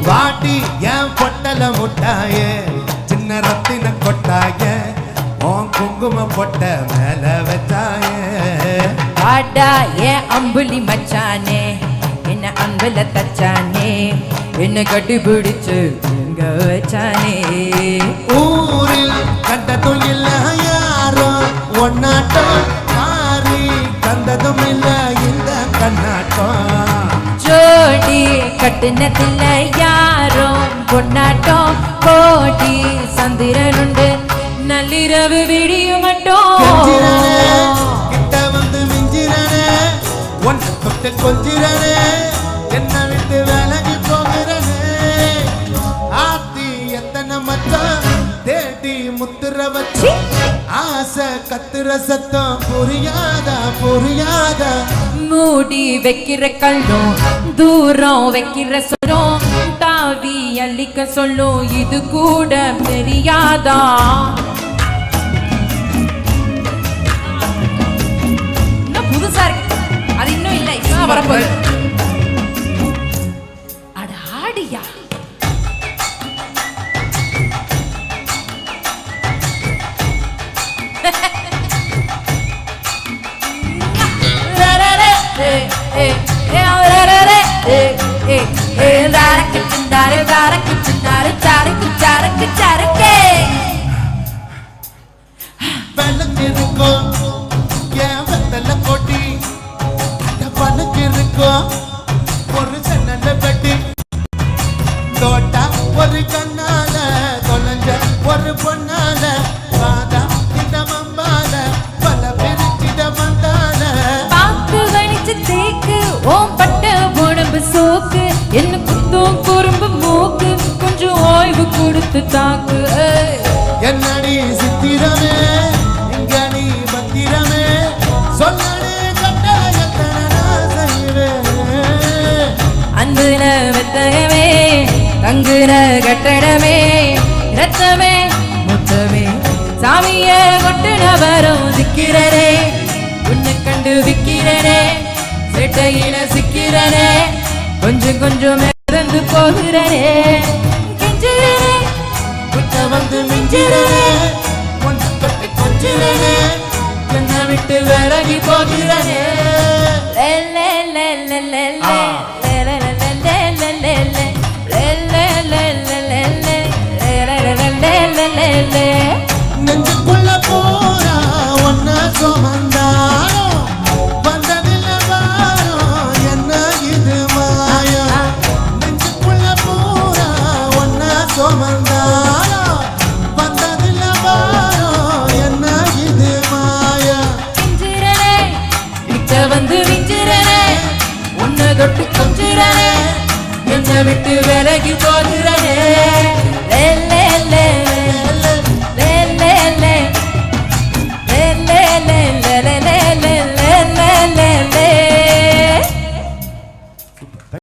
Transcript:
வாட்டி என் பொட்டல முட்டாயே சின்ன ரத்தின கொட்டாய உன் குங்கும பொட்ட மேல வச்சாயே வாடா என் அம்புலி மச்சானே என்ன அன்புல தச்சானே என்ன கட்டிபிடிச்சு எங்க வச்சானே ஊரில் கண்டதும் இல்ல யாரோ ஒன்னாட்டம் மாறி கண்டதும் இல்ல இந்த கண்ணாட்டம் ஜோடி கட்டினதில்ல யாரும் பொன்னாட்டம் கோடி சந்திரனுண்டு நள்ளிரவு விடிய மட்டும் கிட்ட வந்து மிஞ்சிரனே ஒன்ன தொட்டு கொஞ்சிரனே என்ன விட்டு விலகி போகிறனே ஆத்தி எத்தனை மச்சான் தேடி முத்துற வச்சு ஆசை கத்துற சத்தம் புரியாதா புரியாதா மூடி வைக்கிற கல்லும் தூரம் வைக்கிற சொல்லும் தாவி அள்ளிக்க சொல்லும் இது கூட தெரியாதா இன்னும் புதுசா இருக்கு அது இன்னும் இல்லை இன்னும் வரப்போகுது அட ஆடியா பழக்கிருக்கோம் என் வெத்தல கொட்டி பழக்கிருக்கோம் ஒரு சன்னல பெட்டி தோட்டா ஒரு கண்ணால தொலைஞ்ச ஒரு பொண்ணால பாதா இந்த மம்பால பல பெருச்சிட வந்தால பாக்கு கணிச்சு தேக்கு ஓம் பட்ட உடம்பு சோக்கு என்ன குத்தும் குறும்பு மூக்கு கொஞ்சம் ஓய்வு கொடுத்து தாக்கு என்னடி சித்திரமே இங்க நீ பத்திரமே சொல்லடி கட்டாயத்தன செய்வேன் அன்புல வெத்தகமே தங்குற கட்டடமே ரத்தமே முத்தமே சாமிய கொட்டுன வரும் சிக்கிறனே உன்னை கண்டு விக்கிறனே செட்டையில சிக்கிறனே கொஞ்சம் கொஞ்சம் இறந்து போகிறனே கெஞ்சிறனே கிட்ட வந்து மிஞ்சிரனே ஒன்று தொட்டு கொஞ்சிரனே என்ன விட்டு விலகி போகிறனே நெஞ்சுக்குள்ள போறா ஒன்ன சுமந்தாரோ வந்ததில்ல வாரோ என்ன இது மாயா நெஞ்சுக்குள்ள போறா ஒன்ன சுமந்தாரோ வந்ததில்ல வாரோ என்ன இது மாயா கிட்ட வந்து விஞ்சிறனே உன்னை தொட்டு கொஞ்சிறனே என்னை விட்டு விலகி போகிறனே